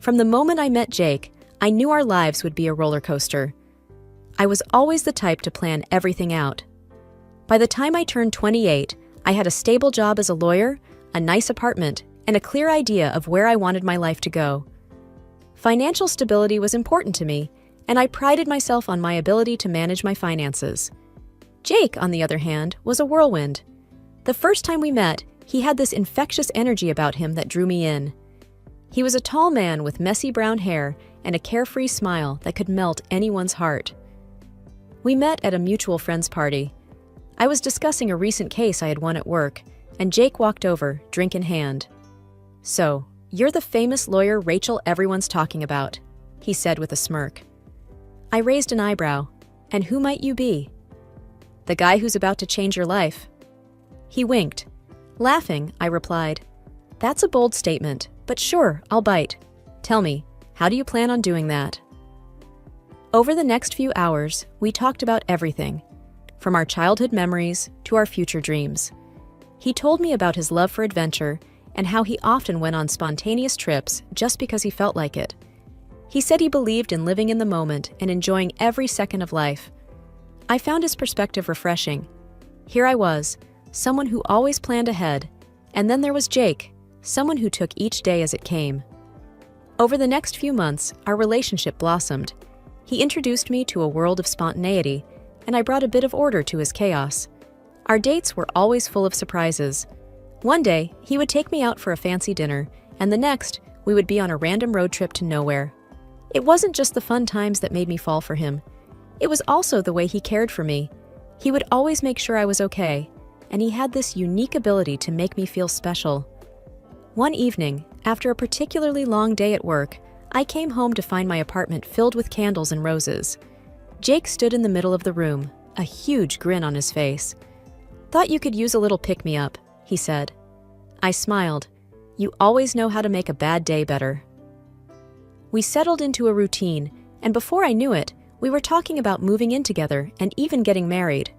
From the moment I met Jake, I knew our lives would be a roller coaster. I was always the type to plan everything out. By the time I turned 28, I had a stable job as a lawyer, a nice apartment, and a clear idea of where I wanted my life to go. Financial stability was important to me, and I prided myself on my ability to manage my finances. Jake, on the other hand, was a whirlwind. The first time we met, he had this infectious energy about him that drew me in. He was a tall man with messy brown hair and a carefree smile that could melt anyone's heart. We met at a mutual friend's party. I was discussing a recent case I had won at work, and Jake walked over, drink in hand. "So, you're the famous lawyer Rachel everyone's talking about," he said with a smirk. I raised an eyebrow. "And who might you be?" "The guy who's about to change your life." He winked. Laughing, I replied, "That's a bold statement, but sure, I'll bite. Tell me, how do you plan on doing that?" Over the next few hours, we talked about everything, from our childhood memories to our future dreams. He told me about his love for adventure and how he often went on spontaneous trips just because he felt like it. He said he believed in living in the moment and enjoying every second of life. I found his perspective refreshing. Here I was, someone who always planned ahead, and then there was Jake, someone who took each day as it came. Over the next few months, our relationship blossomed. He introduced me to a world of spontaneity, and I brought a bit of order to his chaos. Our dates were always full of surprises. One day, he would take me out for a fancy dinner, and the next, we would be on a random road trip to nowhere. It wasn't just the fun times that made me fall for him. It was also the way he cared for me. He would always make sure I was okay, and he had this unique ability to make me feel special. One evening, after a particularly long day at work, I came home to find my apartment filled with candles and roses. Jake stood in the middle of the room, a huge grin on his face. "Thought you could use a little pick-me-up," he said. I smiled. "You always know how to make a bad day better." We settled into a routine, and before I knew it, we were talking about moving in together and even getting married.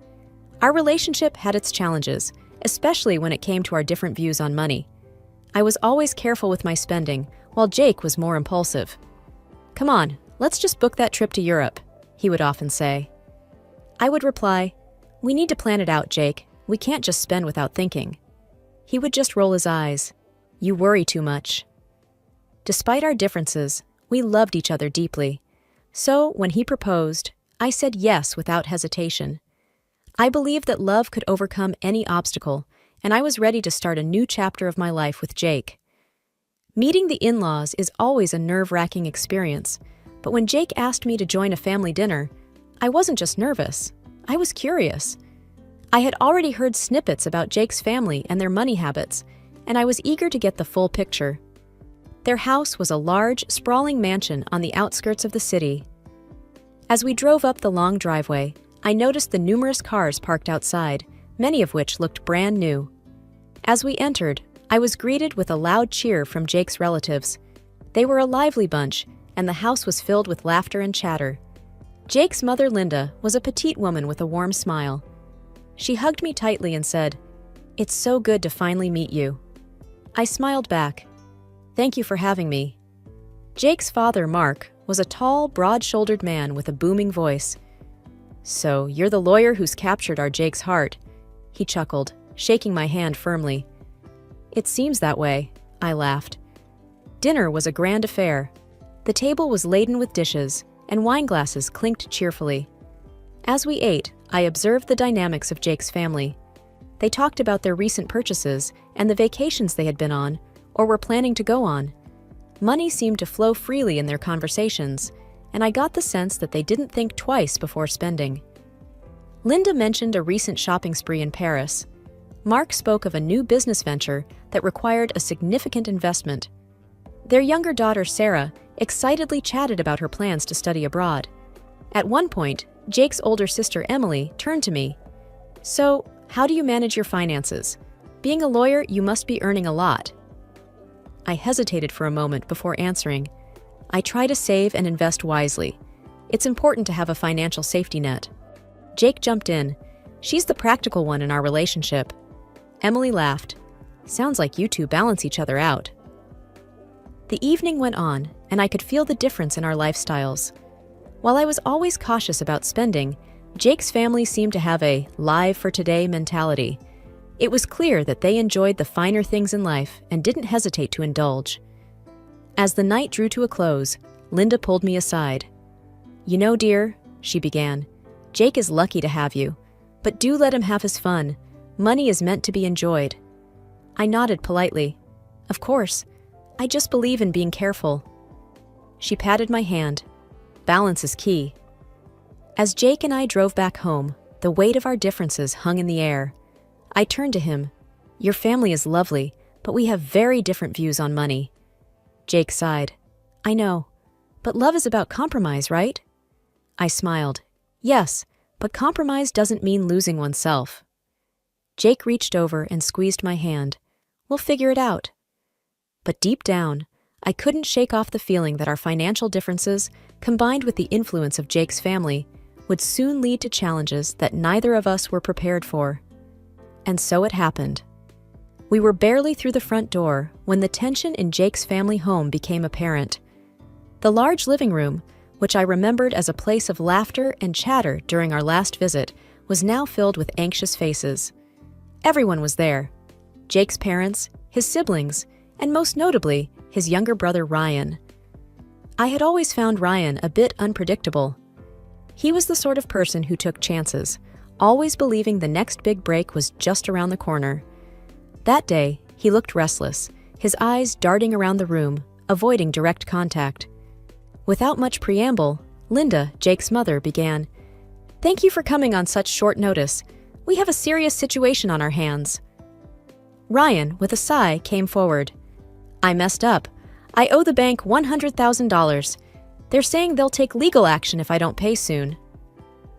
Our relationship had its challenges, especially when it came to our different views on money. I was always careful with my spending, while Jake was more impulsive. "Come on, let's just book that trip to Europe," he would often say. I would reply, "We need to plan it out, Jake. We can't just spend without thinking." He would just roll his eyes. "You worry too much." Despite our differences, we loved each other deeply. So, when he proposed, I said yes without hesitation. I believed that love could overcome any obstacle, and I was ready to start a new chapter of my life with Jake. Meeting the in-laws is always a nerve-wracking experience, but when Jake asked me to join a family dinner, I wasn't just nervous, I was curious. I had already heard snippets about Jake's family and their money habits, and I was eager to get the full picture. Their house was a large, sprawling mansion on the outskirts of the city. As we drove up the long driveway, I noticed the numerous cars parked outside, many of which looked brand new. As we entered, I was greeted with a loud cheer from Jake's relatives. They were a lively bunch, and the house was filled with laughter and chatter. Jake's mother, Linda, was a petite woman with a warm smile. She hugged me tightly and said, "It's so good to finally meet you." I smiled back. "Thank you for having me." Jake's father, Mark, was a tall, broad-shouldered man with a booming voice. "So, you're the lawyer who's captured our Jake's heart," he chuckled, shaking my hand firmly. "It seems that way," I laughed. Dinner was a grand affair. The table was laden with dishes, and wine glasses clinked cheerfully. As we ate, I observed the dynamics of Jake's family. They talked about their recent purchases and the vacations they had been on, or were planning to go on. Money seemed to flow freely in their conversations, and I got the sense that they didn't think twice before spending. Linda mentioned a recent shopping spree in Paris. Mark spoke of a new business venture that required a significant investment. Their younger daughter, Sarah, excitedly chatted about her plans to study abroad. At one point, Jake's older sister, Emily, turned to me. "So, how do you manage your finances? Being a lawyer, you must be earning a lot." I hesitated for a moment before answering. "I try to save and invest wisely. It's important to have a financial safety net." Jake jumped in. "She's the practical one in our relationship." Emily laughed. "Sounds like you two balance each other out." The evening went on, and I could feel the difference in our lifestyles. While I was always cautious about spending, Jake's family seemed to have a live for today mentality. It was clear that they enjoyed the finer things in life and didn't hesitate to indulge. As the night drew to a close, Linda pulled me aside. "You know, dear," she began, "Jake is lucky to have you, but do let him have his fun. Money is meant to be enjoyed." I nodded politely. "Of course. I just believe in being careful." She patted my hand. "Balance is key." As Jake and I drove back home, the weight of our differences hung in the air. I turned to him. "Your family is lovely, but we have very different views on money." Jake sighed. "I know, but love is about compromise, right?" I smiled. "Yes, but compromise doesn't mean losing oneself." Jake reached over and squeezed my hand. "We'll figure it out." But deep down, I couldn't shake off the feeling that our financial differences, combined with the influence of Jake's family, would soon lead to challenges that neither of us were prepared for. And so it happened. We were barely through the front door when the tension in Jake's family home became apparent. The large living room, which I remembered as a place of laughter and chatter during our last visit, was now filled with anxious faces. Everyone was there. Jake's parents, his siblings, and most notably, his younger brother Ryan. I had always found Ryan a bit unpredictable. He was the sort of person who took chances, always believing the next big break was just around the corner. That day, he looked restless, his eyes darting around the room, avoiding direct contact. Without much preamble, Linda, Jake's mother, began, "Thank you for coming on such short notice. We have a serious situation on our hands." Ryan, with a sigh, came forward. "I messed up. I owe the bank $100,000. They're saying they'll take legal action if I don't pay soon."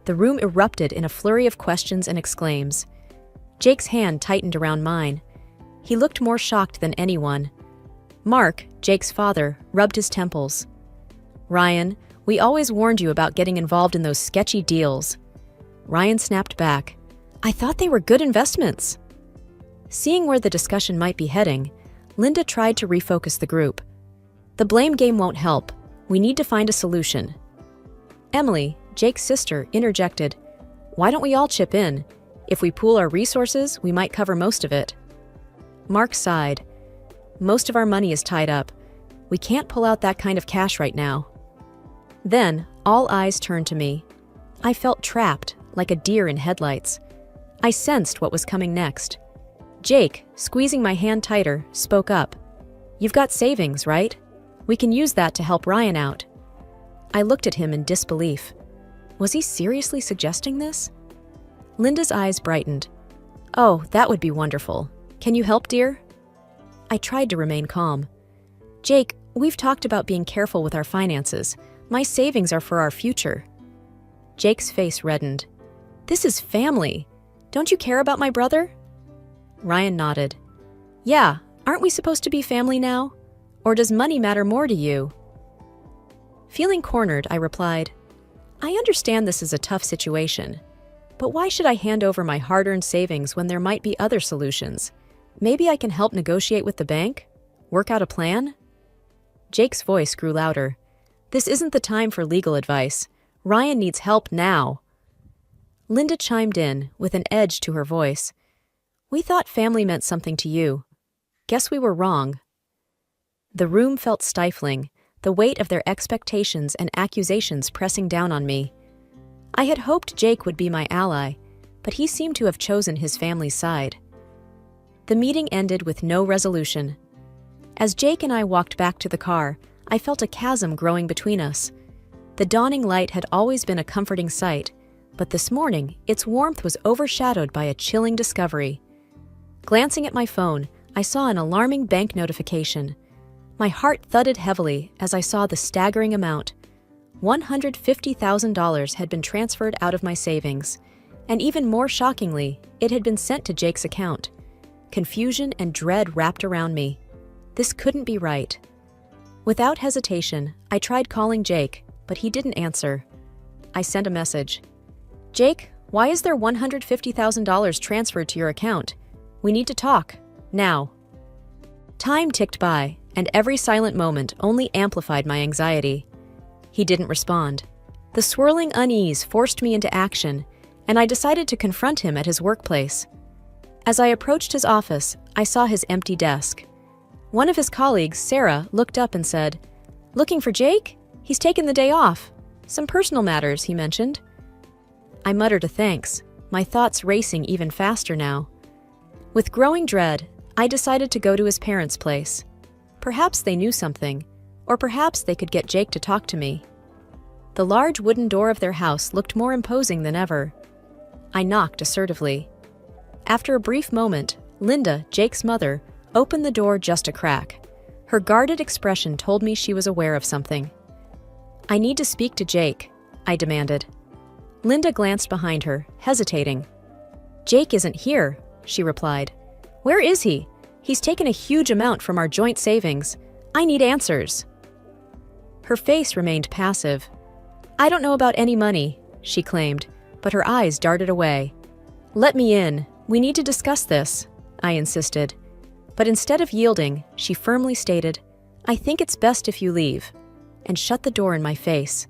The room erupted in a flurry of questions and exclaims. Jake's hand tightened around mine. He looked more shocked than anyone. Mark, Jake's father, rubbed his temples. "Ryan, we always warned you about getting involved in those sketchy deals." Ryan snapped back. "I thought they were good investments." Seeing where the discussion might be heading, Linda tried to refocus the group. "The blame game won't help. We need to find a solution." Emily, Jake's sister, interjected, "Why don't we all chip in? If we pool our resources, we might cover most of it." Mark sighed. "Most of our money is tied up. We can't pull out that kind of cash right now." Then, all eyes turned to me. I felt trapped, like a deer in headlights. I sensed what was coming next. Jake, squeezing my hand tighter, spoke up. "You've got savings, right? We can use that to help Ryan out." I looked at him in disbelief. Was he seriously suggesting this? Linda's eyes brightened. "Oh, that would be wonderful. Can you help, dear?" I tried to remain calm. "Jake, we've talked about being careful with our finances. My savings are for our future." Jake's face reddened. "This is family. Don't you care about my brother?" Ryan nodded. "Yeah, aren't we supposed to be family now? Or does money matter more to you?" Feeling cornered, I replied, "I understand this is a tough situation, but why should I hand over my hard-earned savings when there might be other solutions? Maybe I can help negotiate with the bank? Work out a plan?" Jake's voice grew louder. "This isn't the time for legal advice. Ryan needs help now." Linda chimed in, with an edge to her voice. "We thought family meant something to you. Guess we were wrong." The room felt stifling, the weight of their expectations and accusations pressing down on me. I had hoped Jake would be my ally, but he seemed to have chosen his family's side. The meeting ended with no resolution. As Jake and I walked back to the car, I felt a chasm growing between us. The dawning light had always been a comforting sight, but this morning its warmth was overshadowed by a chilling discovery. Glancing at my phone, I saw an alarming bank notification. My heart thudded heavily as I saw the staggering amount. $150,000 had been transferred out of my savings, and even more shockingly, it had been sent to Jake's account. Confusion and dread wrapped around me. This couldn't be right. Without hesitation, I tried calling Jake, but he didn't answer. I sent a message. "Jake, why is there $150,000 transferred to your account? We need to talk. Now." Time ticked by, and every silent moment only amplified my anxiety. He didn't respond. The swirling unease forced me into action, and I decided to confront him at his workplace. As I approached his office, I saw his empty desk. One of his colleagues, Sarah, looked up and said, "Looking for Jake? He's taken the day off. Some personal matters," he mentioned. I muttered a thanks, my thoughts racing even faster now. With growing dread, I decided to go to his parents' place. Perhaps they knew something, or perhaps they could get Jake to talk to me. The large wooden door of their house looked more imposing than ever. I knocked assertively. After a brief moment, Linda, Jake's mother, opened the door just a crack. Her guarded expression told me she was aware of something. "I need to speak to Jake," I demanded. Linda glanced behind her, hesitating. "Jake isn't here," she replied. "Where is he? He's taken a huge amount from our joint savings. I need answers." Her face remained passive. "I don't know about any money," she claimed, but her eyes darted away. "Let me in. We need to discuss this," I insisted. But instead of yielding, she firmly stated, "I think it's best if you leave," and shut the door in my face.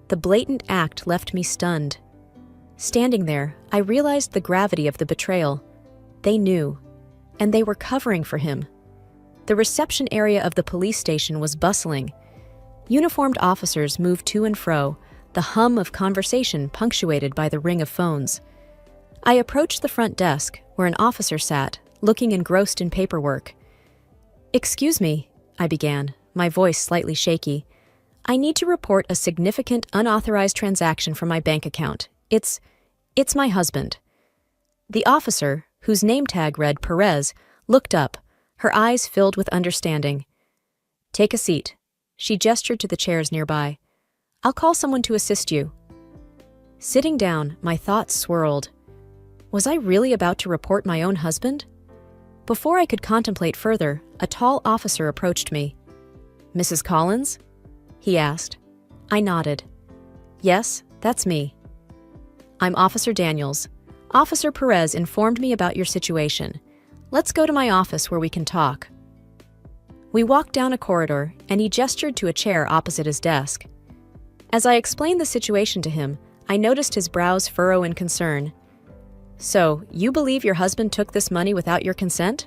The blatant act left me stunned. Standing there, I realized the gravity of the betrayal. They knew, and they were covering for him. The reception area of the police station was bustling. Uniformed officers moved to and fro, the hum of conversation punctuated by the ring of phones. I approached the front desk, where an officer sat, looking engrossed in paperwork. "Excuse me," I began, my voice slightly shaky. "I need to report a significant unauthorized transaction from my bank account. It's my husband." The officer, whose name tag read Perez, looked up, her eyes filled with understanding. "Take a seat." She gestured to the chairs nearby. "I'll call someone to assist you." Sitting down, my thoughts swirled. Was I really about to report my own husband? Before I could contemplate further, a tall officer approached me. "Mrs. Collins?" he asked. I nodded. "Yes, that's me." "I'm Officer Daniels. Officer Perez informed me about your situation. Let's go to my office where we can talk." We walked down a corridor, and he gestured to a chair opposite his desk. As I explained the situation to him, I noticed his brows furrow in concern. "So, you believe your husband took this money without your consent?"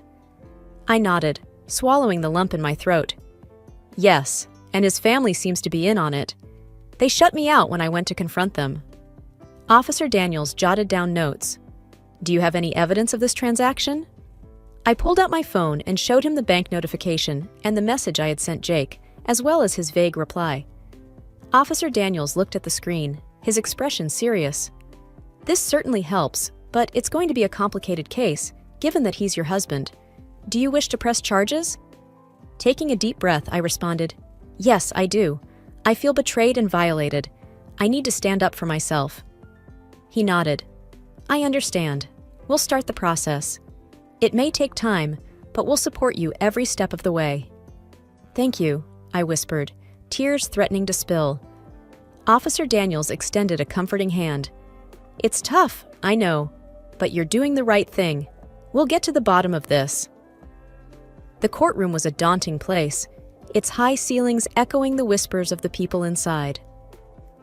I nodded, swallowing the lump in my throat. "Yes, and his family seems to be in on it. They shut me out when I went to confront them." Officer Daniels jotted down notes. "Do you have any evidence of this transaction?" I pulled out my phone and showed him the bank notification and the message I had sent Jake, as well as his vague reply. Officer Daniels looked at the screen, his expression serious. "This certainly helps, but it's going to be a complicated case, given that he's your husband. Do you wish to press charges?" Taking a deep breath, I responded, "Yes, I do. I feel betrayed and violated. I need to stand up for myself." He nodded. "I understand. We'll start the process. It may take time, but we'll support you every step of the way." "Thank you," I whispered, tears threatening to spill. Officer Daniels extended a comforting hand. "It's tough, I know, but you're doing the right thing. We'll get to the bottom of this." The courtroom was a daunting place, its high ceilings echoing the whispers of the people inside.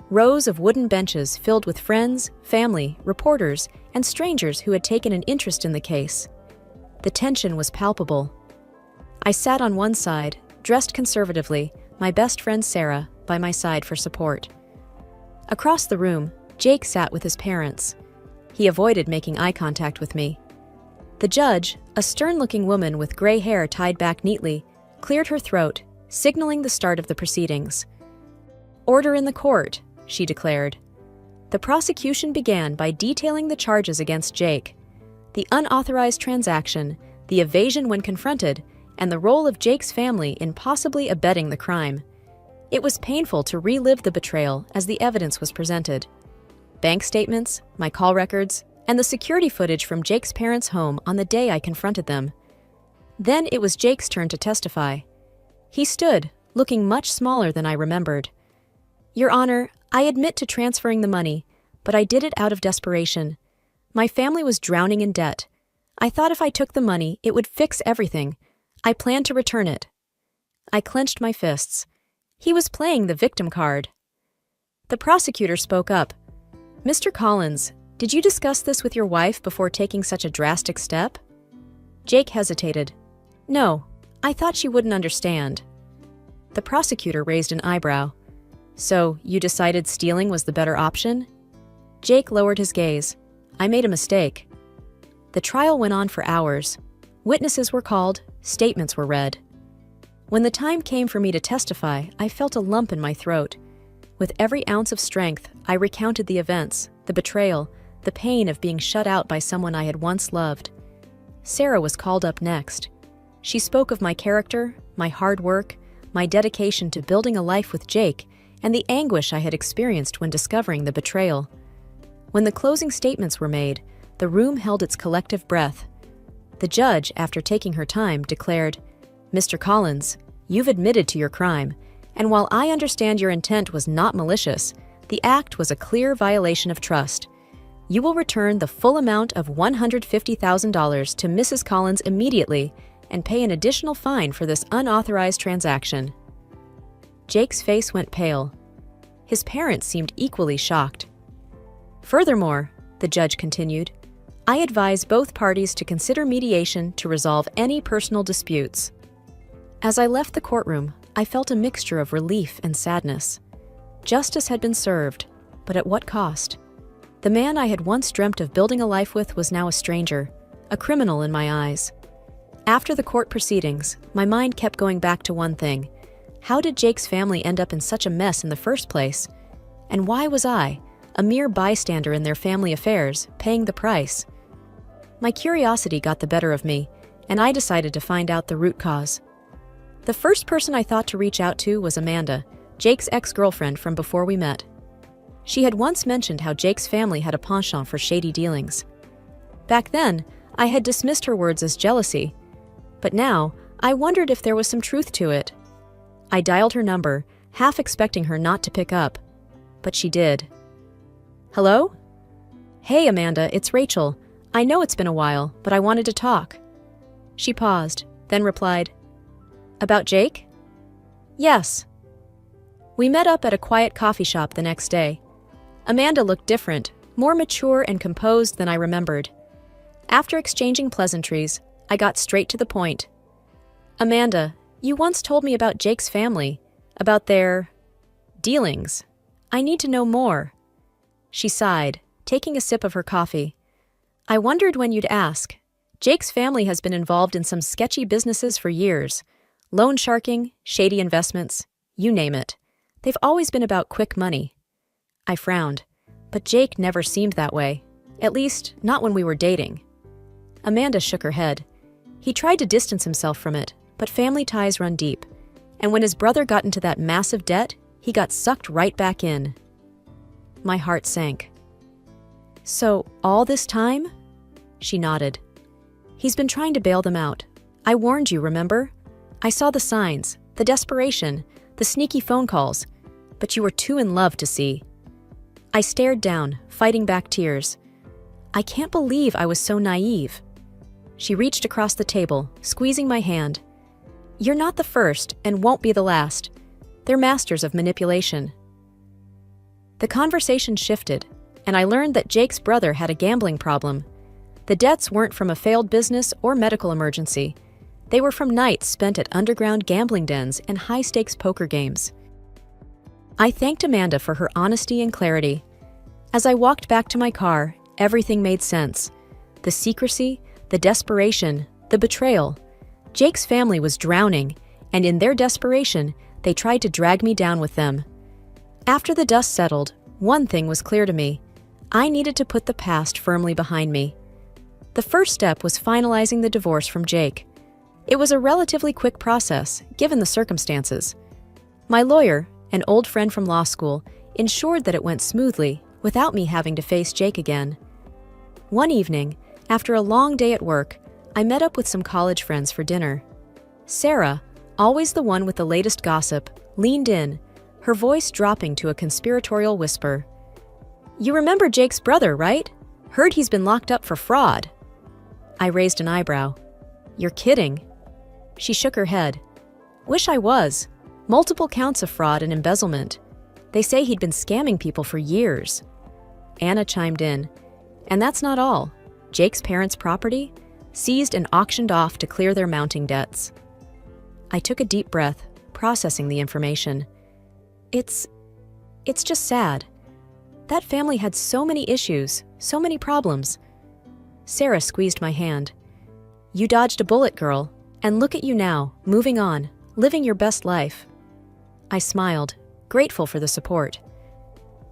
Rows of wooden benches filled with friends, family, reporters, and strangers who had taken an interest in the case. The tension was palpable. I sat on one side, dressed conservatively, my best friend Sarah by my side for support. Across the room, Jake sat with his parents. He avoided making eye contact with me. The judge, a stern-looking woman with gray hair tied back neatly, cleared her throat, signaling the start of the proceedings. "Order in the court," she declared. The prosecution began by detailing the charges against Jake: the unauthorized transaction, the evasion when confronted, and the role of Jake's family in possibly abetting the crime. It was painful to relive the betrayal as the evidence was presented. Bank statements, my call records, and the security footage from Jake's parents' home on the day I confronted them. Then it was Jake's turn to testify. He stood, looking much smaller than I remembered. "Your Honor, I admit to transferring the money, but I did it out of desperation. My family was drowning in debt. I thought if I took the money, it would fix everything. I planned to return it." I clenched my fists. He was playing the victim card. The prosecutor spoke up. "Mr. Collins, did you discuss this with your wife before taking such a drastic step?" Jake hesitated. "No, I thought she wouldn't understand." The prosecutor raised an eyebrow. "So, you decided stealing was the better option?" Jake lowered his gaze. "I made a mistake." The trial went on for hours. Witnesses were called, statements were read. When the time came for me to testify, I felt a lump in my throat. With every ounce of strength, I recounted the events, the betrayal, the pain of being shut out by someone I had once loved. Sarah was called up next. She spoke of my character, my hard work, my dedication to building a life with Jake, and the anguish I had experienced when discovering the betrayal. When the closing statements were made, the room held its collective breath. The judge, after taking her time, declared, "Mr. Collins, you've admitted to your crime, and while I understand your intent was not malicious, the act was a clear violation of trust. You will return the full amount of $150,000 to Mrs. Collins immediately and pay an additional fine for this unauthorized transaction." Jake's face went pale. His parents seemed equally shocked. "Furthermore," the judge continued, "I advise both parties to consider mediation to resolve any personal disputes." As I left the courtroom, I felt a mixture of relief and sadness. Justice had been served, but at what cost? The man I had once dreamt of building a life with was now a stranger, a criminal in my eyes. After the court proceedings, my mind kept going back to one thing. How did Jake's family end up in such a mess in the first place? And why was I, a mere bystander in their family affairs, paying the price? My curiosity got the better of me, and I decided to find out the root cause. The first person I thought to reach out to was Amanda, Jake's ex-girlfriend from before we met. She had once mentioned how Jake's family had a penchant for shady dealings. Back then, I had dismissed her words as jealousy, but now I wondered if there was some truth to it. I dialed her number, half expecting her not to pick up, but she did. "Hello?" "Hey, Amanda, it's Rachel. I know it's been a while, but I wanted to talk." She paused, then replied, "About Jake?" "Yes." We met up at a quiet coffee shop the next day. Amanda looked different, more mature and composed than I remembered. After exchanging pleasantries, I got straight to the point. "Amanda, you once told me about Jake's family, about their dealings. I need to know more." She sighed, taking a sip of her coffee. "I wondered when you'd ask. Jake's family has been involved in some sketchy businesses for years. Loan sharking, shady investments, you name it. They've always been about quick money." I frowned, but Jake never seemed that way. At least, not when we were dating. Amanda shook her head. He tried to distance himself from it, but family ties run deep. And when his brother got into that massive debt, he got sucked right back in. My heart sank. "So, all this time?" She nodded. "He's been trying to bail them out. I warned you, remember? I saw the signs, the desperation, the sneaky phone calls, but you were too in love to see." I stared down, fighting back tears. I can't believe I was so naive. She reached across the table, squeezing my hand. "You're not the first, and won't be the last. They're masters of manipulation." The conversation shifted, and I learned that Jake's brother had a gambling problem. The debts weren't from a failed business or medical emergency. They were from nights spent at underground gambling dens and high-stakes poker games. I thanked Amanda for her honesty and clarity. As I walked back to my car, everything made sense. The secrecy, the desperation, the betrayal. Jake's family was drowning, and in their desperation, they tried to drag me down with them. After the dust settled, one thing was clear to me. I needed to put the past firmly behind me. The first step was finalizing the divorce from Jake. It was a relatively quick process, given the circumstances. My lawyer, an old friend from law school, ensured that it went smoothly without me having to face Jake again. One evening, after a long day at work, I met up with some college friends for dinner. Sarah, always the one with the latest gossip, leaned in, her voice dropping to a conspiratorial whisper. "You remember Jake's brother, right? Heard he's been locked up for fraud." I raised an eyebrow. "You're kidding." She shook her head. Wish I was. Multiple counts of fraud and embezzlement. They say he'd been scamming people for years. Anna chimed in. And that's not all. Jake's parents' property? Seized and auctioned off to clear their mounting debts. I took a deep breath, processing the information. It's just sad. That family had so many issues, so many problems. Sarah squeezed my hand. You dodged a bullet, girl, and look at you now, moving on, living your best life. I smiled, grateful for the support.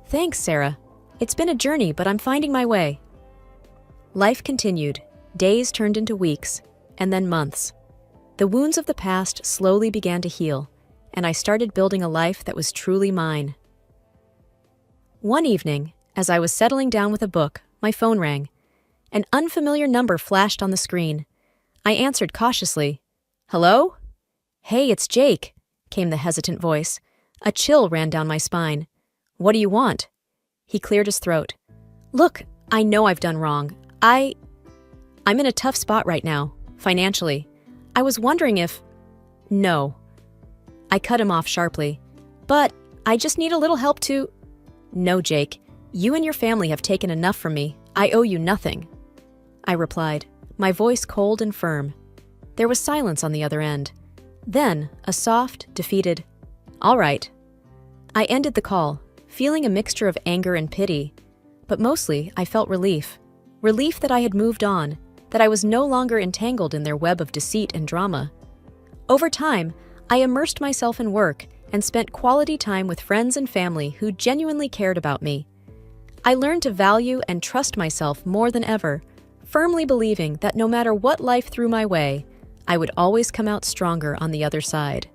Thanks, Sarah. It's been a journey, but I'm finding my way. Life continued. Days turned into weeks, and then months. The wounds of the past slowly began to heal, and I started building a life that was truly mine. One evening, as I was settling down with a book, my phone rang. An unfamiliar number flashed on the screen. I answered cautiously. Hello? Hey, it's Jake, came the hesitant voice. A chill ran down my spine. What do you want? He cleared his throat. Look, I know I've done wrong. I'm in a tough spot right now, financially. I was wondering if... No. I cut him off sharply. But I just need a little help to... No, Jake. You and your family have taken enough from me. I owe you nothing. I replied, my voice cold and firm. There was silence on the other end. Then, a soft, defeated, all right. I ended the call, feeling a mixture of anger and pity. But mostly, I felt relief. Relief that I had moved on, that I was no longer entangled in their web of deceit and drama. Over time, I immersed myself in work and spent quality time with friends and family who genuinely cared about me. I learned to value and trust myself more than ever, firmly believing that no matter what life threw my way, I would always come out stronger on the other side.